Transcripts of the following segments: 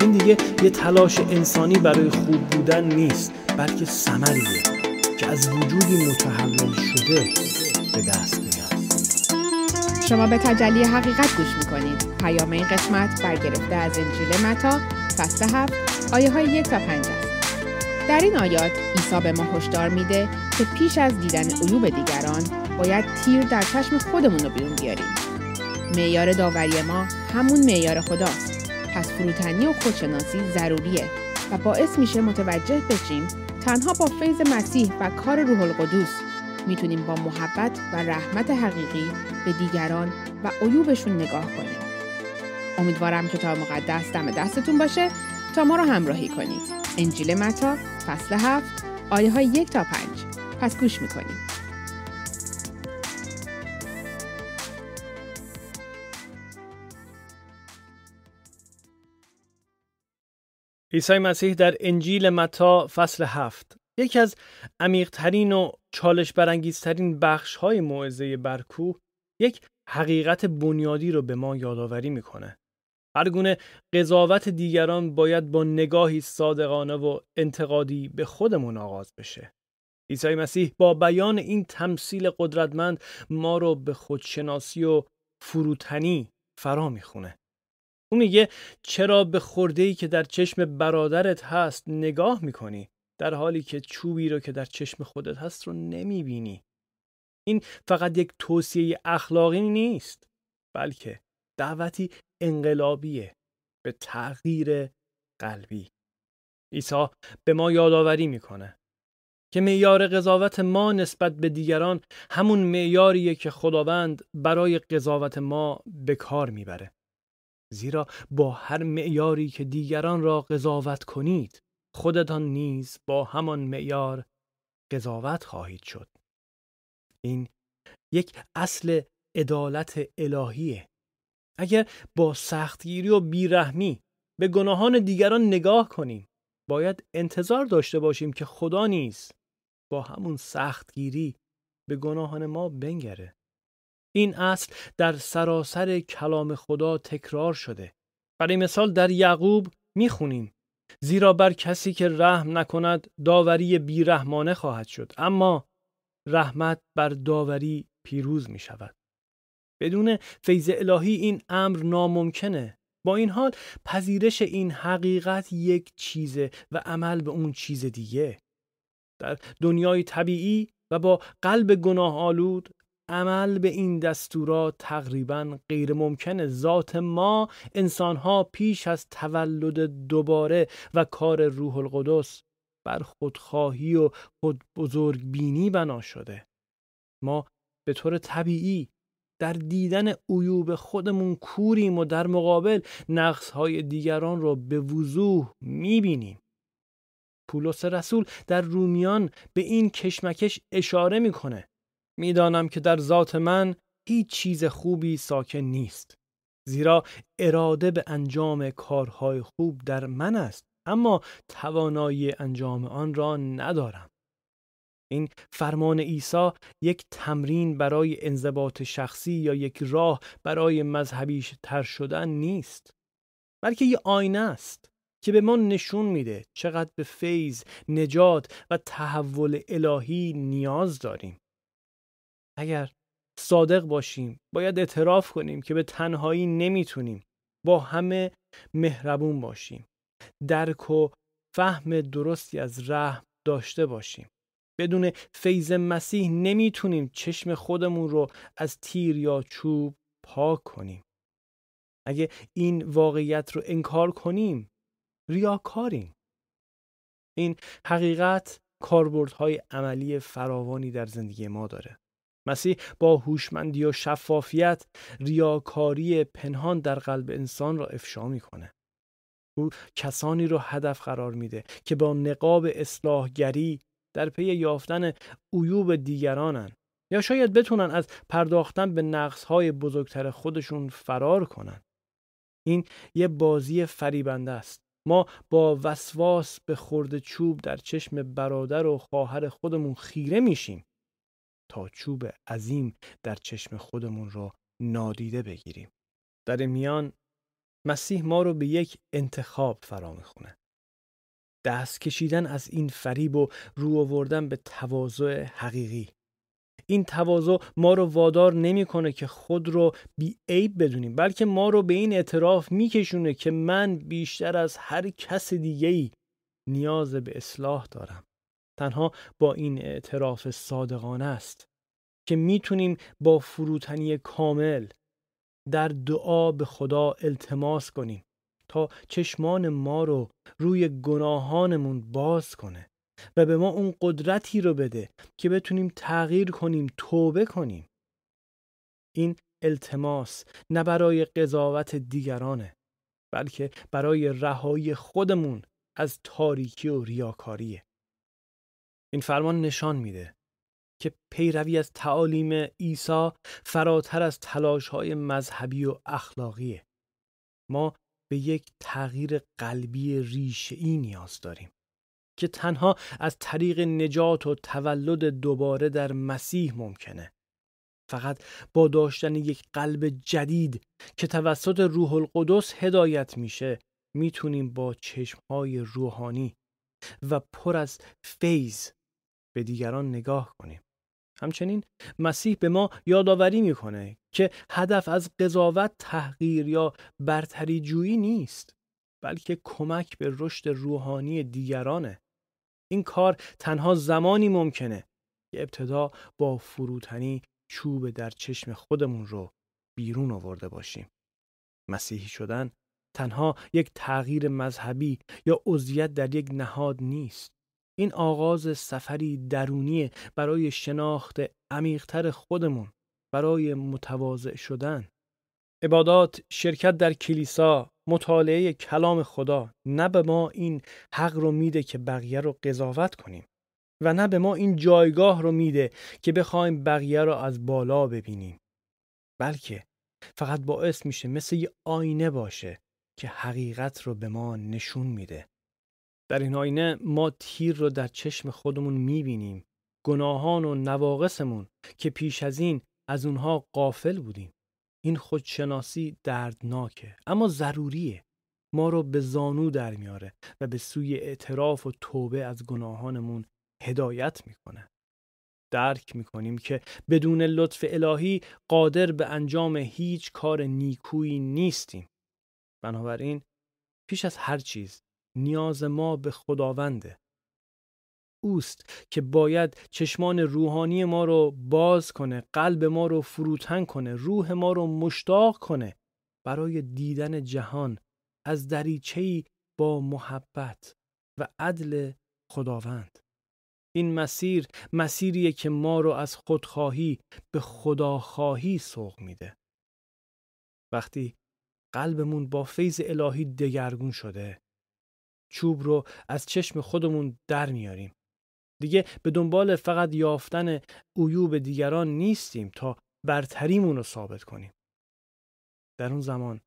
این دیگه یه تلاش انسانی برای خوب بودن نیست، بلکه ثمریه که از وجودی متحول شده به دست میاد. شما به تجلی حقیقت گوش میکنید. پیام این قسمت برگرفته از انجیل متی فصل 7 آیه های 1 تا 5 است. در این آیات عیسی به ما هشدار میده که پیش از دیدن عیوب دیگران باید تیر در چشم خودمون رو بیرون بیاریم. معیار داوری ما همون معیار خداست. پس فروتنی و خودشناسی ضروریه و باعث میشه متوجه بشیم تنها با فیض مسیح و کار روح القدس میتونیم با محبت و رحمت حقیقی به دیگران و عیوبشون نگاه کنیم. امیدوارم کتاب مقدس دم دستتون باشه تا ما رو همراهی کنید. انجیل متی فصل 7 آیه های 1 تا 5. پس گوش میکنیم. عیسی مسیح در انجیل متی فصل 7 یکی از عمیق‌ترین و چالش برانگیزترین بخش‌های موعظه بر کوه یک حقیقت بنیادی رو به ما یادآوری میکنه. هر گونه قضاوت دیگران باید با نگاهی صادقانه و انتقادی به خودمون آغاز بشه. عیسی مسیح با بیان این تمثیل قدرتمند ما رو به خودشناسی و فروتنی فرا میخونه. او میگه چرا به خرده‌ای که در چشم برادرت هست نگاه میکنی در حالی که چوبی رو که در چشم خودت هست رو نمیبینی؟ این فقط یک توصیه اخلاقی نیست، بلکه دعوتی انقلابیه به تغییر قلبی. عیسی به ما یادآوری میکنه که معیار قضاوت ما نسبت به دیگران همون معیاریه که خداوند برای قضاوت ما به کار میبره. زیرا با هر معیاری که دیگران را قضاوت کنید، خودتان نیز با همان معیار قضاوت خواهید شد. این یک اصل عدالت الهیه. اگر با سختگیری و بیرحمی به گناهان دیگران نگاه کنیم، باید انتظار داشته باشیم که خدا نیز با همون سختگیری به گناهان ما بنگره. این اصل در سراسر کلام خدا تکرار شده. برای مثال در یعقوب میخونیم زیرا بر کسی که رحم نکند داوری بیرحمانه خواهد شد، اما رحمت بر داوری پیروز می شود. بدون فیض الهی این امر ناممکنه. با این حال پذیرش این حقیقت یک چیزه و عمل به اون چیز دیگه. در دنیای طبیعی و با قلب گناه آلود عمل به این دستورات تقریباً غیر ممکنه. ذات ما انسان‌ها پیش از تولد دوباره و کار روح القدس بر خودخواهی و خود بزرگبینی بنا شده. ما به طور طبیعی در دیدن عیوب خودمون کوریم و در مقابل نقص‌های دیگران رو به وضوح می‌بینیم. پولس رسول در رومیان به این کشمکش اشاره می‌کنه. می‌دانم که در ذات من هیچ چیز خوبی ساکن نیست، زیرا اراده به انجام کارهای خوب در من است، اما توانایی انجام آن را ندارم. این فرمان عیسی یک تمرین برای انضباط شخصی یا یک راه برای مذهبی تر شدن نیست، بلکه یک آینه است که به ما نشون میده چقدر به فیض، نجات و تحول الهی نیاز داریم. اگر صادق باشیم باید اعتراف کنیم که به تنهایی نمیتونیم. با همه مهربون باشیم، درک و فهم درستی از رحم داشته باشیم. بدون فیض مسیح نمیتونیم چشم خودمون رو از تیر یا چوب پاک کنیم. اگه این واقعیت رو انکار کنیم ریاکاریم. این حقیقت کاربردهای عملی فراوانی در زندگی ما داره. مسیح با هوشمندی و شفافیت ریاکاری پنهان در قلب انسان را افشا میکنه. او کسانی رو هدف قرار میده که با نقاب اصلاحگری در پی یافتن عیوب دیگرانن یا شاید بتونن از پرداختن به نقص‌های بزرگتر خودشون فرار کنن. این یه بازی فریبنده است. ما با وسواس به خرد چوب در چشم برادر و خواهر خودمون خیره میشیم تا چوب عظیم در چشم خودمون رو نادیده بگیریم. در میان مسیح ما رو به یک انتخاب فرا میخونه. دست کشیدن از این فریب و رو آوردن به تواضع حقیقی. این تواضع ما رو وادار نمیکنه که خود رو بی عیب بدونیم، بلکه ما رو به این اعتراف میکشونه که من بیشتر از هر کس دیگه‌ای نیاز به اصلاح دارم. تنها با این اعتراف صادقانه است که میتونیم با فروتنی کامل در دعا به خدا التماس کنیم تا چشمان ما رو روی گناهانمون باز کنه و به ما اون قدرتی رو بده که بتونیم تغییر کنیم، توبه کنیم. این التماس نه برای قضاوت دیگرانه، بلکه برای رهایی خودمون از تاریکی و ریاکاریه. این فرمان نشان میده که پیروی از تعالیم عیسی فراتر از تلاش‌های مذهبی و اخلاقیه. ما به یک تغییر قلبی ریشه‌ای نیاز داریم که تنها از طریق نجات و تولد دوباره در مسیح ممکنه. فقط با داشتن یک قلب جدید که توسط روح القدس هدایت میشه میتونیم با چشم‌های روحانی و پر از فیض به دیگران نگاه کنیم. همچنین مسیح به ما یادآوری میکنه که هدف از قضاوت تحقیر یا برتری جویی نیست، بلکه کمک به رشد روحانی دیگرانه. این کار تنها زمانی ممکنه که ابتدا با فروتنی چوب در چشم خودمون رو بیرون آورده باشیم. مسیحی شدن تنها یک تغییر مذهبی یا عضویت در یک نهاد نیست. این آغاز سفری درونی برای شناخت عمیق‌تر خودمون، برای متواضع شدن. عبادات، شرکت در کلیسا، مطالعه کلام خدا نه به ما این حق رو میده که بقیه رو قضاوت کنیم و نه به ما این جایگاه رو میده که بخوایم بقیه رو از بالا ببینیم، بلکه فقط باعث میشه مثل یه آینه باشه که حقیقت رو به ما نشون میده. در این آینه ما تیر رو در چشم خودمون میبینیم، گناهان و نواقصمون که پیش از این از اونها غافل بودیم. این خودشناسی دردناکه اما ضروریه. ما رو به زانو در میاره و به سوی اعتراف و توبه از گناهانمون هدایت میکنه. درک میکنیم که بدون لطف الهی قادر به انجام هیچ کار نیکویی نیستیم. بنابراین پیش از هر چیز نیاز ما به خداونده. اوست که باید چشمان روحانی ما رو باز کنه، قلب ما رو فروتن کنه، روح ما رو مشتاق کنه برای دیدن جهان از دریچه‌ای با محبت و عدل خداوند. این مسیریه که ما رو از خودخواهی به خداخواهی سوق میده. وقتی قلبمون با فیض الهی دگرگون شده، چوب رو از چشم خودمون در میاریم. دیگه به دنبال فقط یافتن عیوب دیگران نیستیم تا برتریمون رو ثابت کنیم. در اون زمان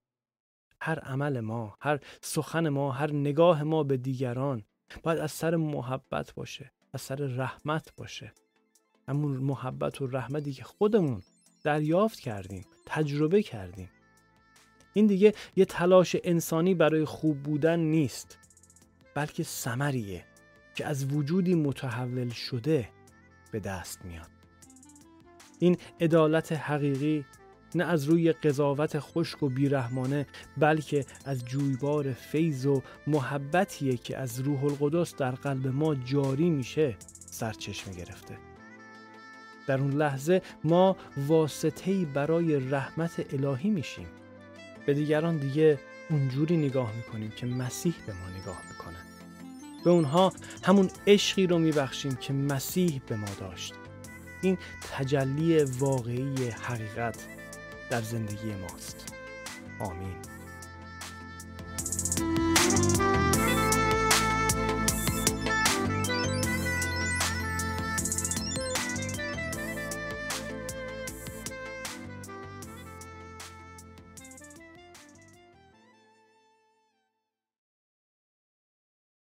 هر عمل ما، هر سخن ما، هر نگاه ما به دیگران باید از سر محبت باشه، از سر رحمت باشه. همون محبت و رحمتی که خودمون دریافت کردیم، تجربه کردیم. این دیگه یه تلاش انسانی برای خوب بودن نیست، بلکه ثمریه که از وجودی متحول شده به دست میاد. این عدالت حقیقی نه از روی قضاوت خشک و بیرحمانه، بلکه از جویبار فیض و محبتیه که از روح القدس در قلب ما جاری میشه سرچشمه گرفته. در اون لحظه ما واسطه‌ای برای رحمت الهی میشیم. به دیگران دیگه اونجوری نگاه میکنیم که مسیح به ما نگاه میکنه. به اونها همون عشقی رو میبخشیم که مسیح به ما داشت. این تجلی واقعی حقیقت در زندگی ماست. آمین.